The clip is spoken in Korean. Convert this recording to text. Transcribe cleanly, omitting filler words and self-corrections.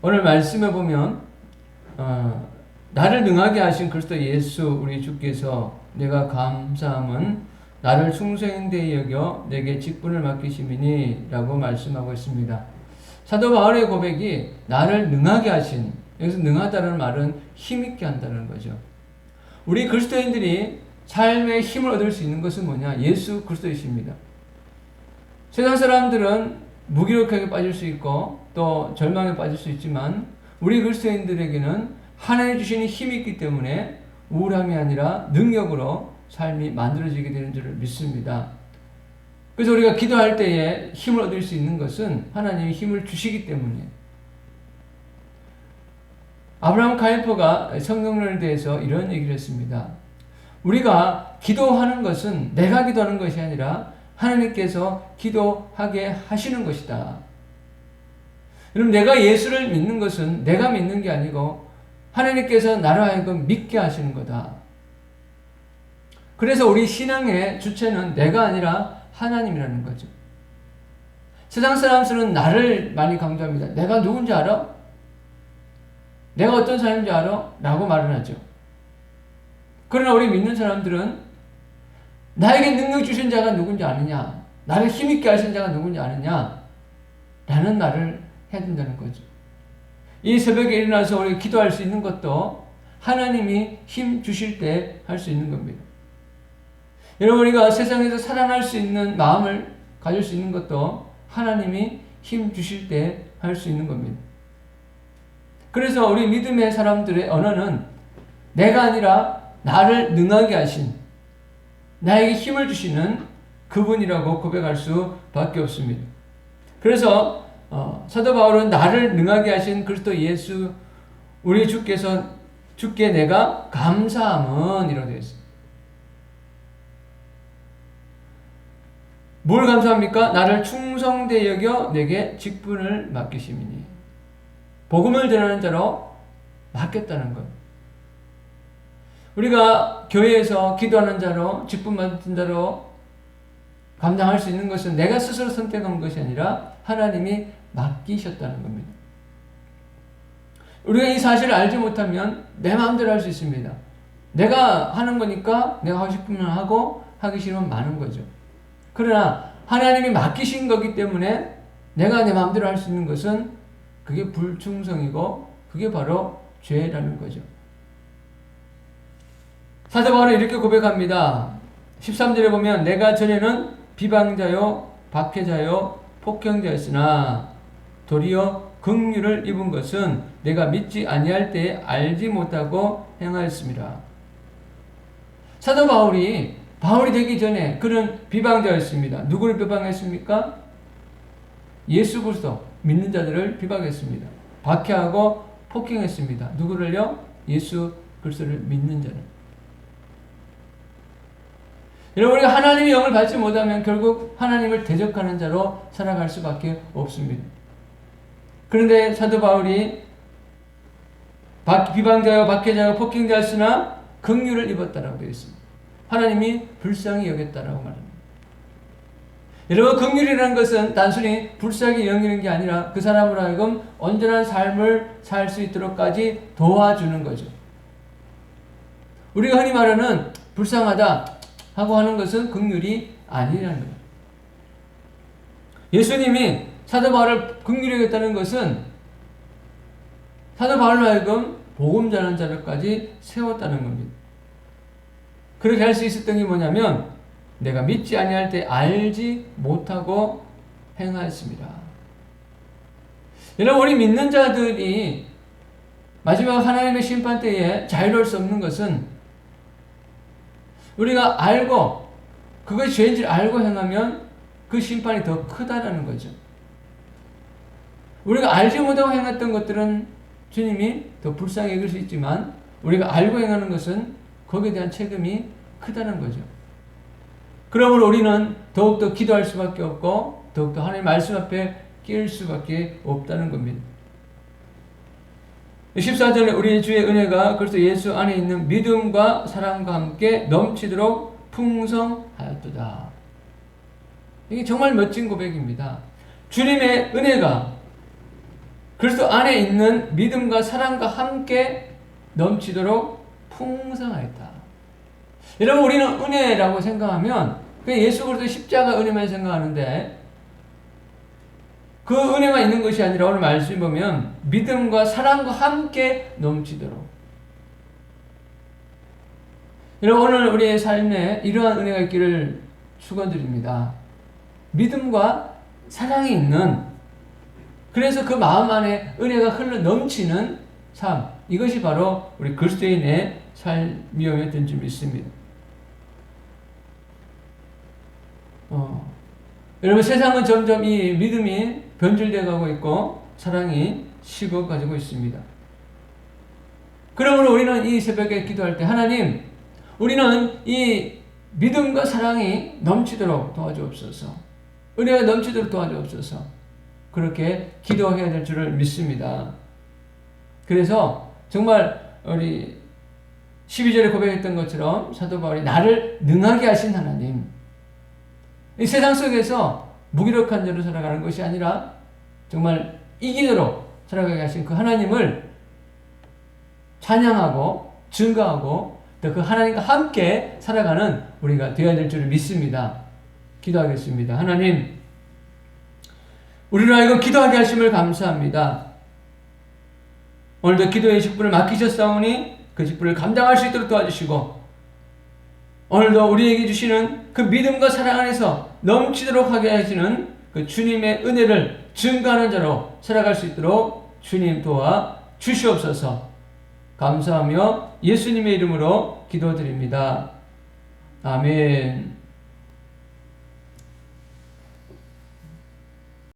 오늘 말씀에 보면 나를 능하게 하신 그리스도 예수 우리 주께서 내가 감사함은 나를 충성되이 여겨 내게 직분을 맡기심이니 라고 말씀하고 있습니다. 사도 바울의 고백이 나를 능하게 하신, 여기서 능하다는 말은 힘있게 한다는 거죠. 우리 그리스도인들이 삶의 힘을 얻을 수 있는 것은 뭐냐? 예수 그리스도이십니다. 세상 사람들은 무기력하게 빠질 수 있고 또 절망에 빠질 수 있지만 우리 그리스도인들에게는 하나님 주시는 힘이 있기 때문에 우울함이 아니라 능력으로 삶이 만들어지게 되는 줄을 믿습니다. 그래서 우리가 기도할 때에 힘을 얻을 수 있는 것은 하나님이 힘을 주시기 때문이에요. 아브라함 카이퍼가 성경론에 대해서 이런 얘기를 했습니다. 우리가 기도하는 것은 내가 기도하는 것이 아니라 하나님께서 기도하게 하시는 것이다. 여러분, 내가 예수를 믿는 것은 내가 믿는 게 아니고 하나님께서 나로 하여금 믿게 하시는 거다. 그래서 우리 신앙의 주체는 내가 아니라 하나님이라는 거죠. 세상 사람들은 나를 많이 강조합니다. 내가 누군지 알아? 내가 어떤 사람인지 알아? 라고 말을 하죠. 그러나 우리 믿는 사람들은 나에게 능력 주신 자가 누군지 아느냐? 나를 힘있게 하신 자가 누군지 아느냐? 라는 말을 해야 된다는 거죠. 이 새벽에 일어나서 우리가 기도할 수 있는 것도 하나님이 힘 주실 때 할 수 있는 겁니다. 여러분, 우리가 세상에서 살아날 수 있는 마음을 가질 수 있는 것도 하나님이 힘 주실 때 할 수 있는 겁니다. 그래서 우리 믿음의 사람들의 언어는 내가 아니라 나를 능하게 하신, 나에게 힘을 주시는 그분이라고 고백할 수밖에 없습니다. 그래서 사도 바울은 나를 능하게 하신 그리스도 예수 우리 주께 내가 감사함은 이라고 되어 있습니다. 뭘 감사합니까? 나를 충성되이 여겨 내게 직분을 맡기심이니. 복음을 전하는 자로 맡겼다는 것. 우리가 교회에서 기도하는 자로, 직분 맡은 자로 감당할 수 있는 것은 내가 스스로 선택한 것이 아니라 하나님이 맡기셨다는 겁니다. 우리가 이 사실을 알지 못하면 내 마음대로 할 수 있습니다. 내가 하는 거니까 내가 하고 싶으면 하고 하기 싫으면 마는 거죠. 그러나 하나님이 맡기신 거기 때문에 내가 내 마음대로 할 수 있는 것은 그게 불충성이고 그게 바로 죄라는 거죠. 사도 바울은 이렇게 고백합니다. 13절에 보면 내가 전에는 비방자요 박해자요 폭행자였으나 도리어 긍휼을 입은 것은 내가 믿지 아니할 때에 알지 못하고 행하였습니다. 사도 바울이 되기 전에 그는 비방자였습니다. 누구를 비방했습니까? 예수 그리스도 믿는 자들을 비방했습니다. 박해하고 폭행했습니다. 누구를요? 예수 그리스도를 믿는 자를. 여러분, 우리가 하나님의 영을 받지 못하면 결국 하나님을 대적하는 자로 살아갈 수밖에 없습니다. 그런데 사도 바울이 비방자요 박해자요 폭행자였으나 긍휼을 입었다라고 되어 있습니다. 하나님이 불쌍히 여겼다라고 말합니다. 여러분, 긍휼이라는 것은 단순히 불쌍히 여기는 게 아니라 그 사람으로 하여금 온전한 삶을 살 수 있도록까지 도와주는 거죠. 우리가 흔히 말하는 불쌍하다 하고 하는 것은 긍휼이 아니라는 거예요. 예수님이 사도 바울을 긍휼히 여겼다는 것은 사도 바울로 하여금 복음 전하는 자들까지 세웠다는 겁니다. 그렇게 할 수 있었던 게 뭐냐면 내가 믿지 아니할 때 알지 못하고 행하였습니다. 여러분, 우리 믿는 자들이 마지막 하나님의 심판 때에 자유로울 수 없는 것은 우리가 알고 그것이 죄인지를 알고 행하면 그 심판이 더 크다라는 거죠. 우리가 알지 못하고 행했던 것들은 주님이 더 불쌍히 여길 수 있지만 우리가 알고 행하는 것은 거기에 대한 책임이 크다는 거죠. 그러므로 우리는 더욱더 기도할 수밖에 없고 더욱더 하나님의 말씀 앞에 낄 수밖에 없다는 겁니다. 14절에 우리 주의 은혜가 그리스도 예수 안에 있는 믿음과 사랑과 함께 넘치도록 풍성하였도다. 이게 정말 멋진 고백입니다. 주님의 은혜가 그리스도 안에 있는 믿음과 사랑과 함께 넘치도록 풍성하였다. 여러분, 우리는 은혜라고 생각하면 그냥 예수 그리스도 십자가 은혜만 생각하는데, 그 은혜만 있는 것이 아니라 오늘 말씀 보면 믿음과 사랑과 함께 넘치도록. 여러분, 오늘 우리의 삶에 이러한 은혜가 있기를 축원드립니다. 믿음과 사랑이 있는, 그래서 그 마음 안에 은혜가 흘러 넘치는 삶, 이것이 바로 우리 그리스도인의 삶이었던 줄 믿습니다. 여러분, 세상은 점점 이 믿음이 변질되어 가고 있고 사랑이 식어가지고 있습니다. 그러므로 우리는 이 새벽에 기도할 때, 하나님, 우리는 이 믿음과 사랑이 넘치도록 도와주옵소서, 은혜가 넘치도록 도와주옵소서, 그렇게 기도해야 될 줄을 믿습니다. 그래서 정말 우리 12절에 고백했던 것처럼 사도 바울이 나를 능하게 하신 하나님, 이 세상 속에서 무기력한 자로 살아가는 것이 아니라 정말 이기도록 살아가게 하신 그 하나님을 찬양하고 증거하고 또 그 하나님과 함께 살아가는 우리가 되어야 될 줄을 믿습니다. 기도하겠습니다. 하나님, 우리로 하여금 기도하게 하심을 감사합니다. 오늘도 기도의 직분을 맡기셨사오니 그 직분을 감당할 수 있도록 도와주시고, 오늘도 우리에게 주시는 그 믿음과 사랑 안에서 넘치도록 하게 하시는 그 주님의 은혜를 증거하는 자로 살아갈 수 있도록 주님 도와 주시옵소서. 감사하며 예수님의 이름으로 기도드립니다. 아멘.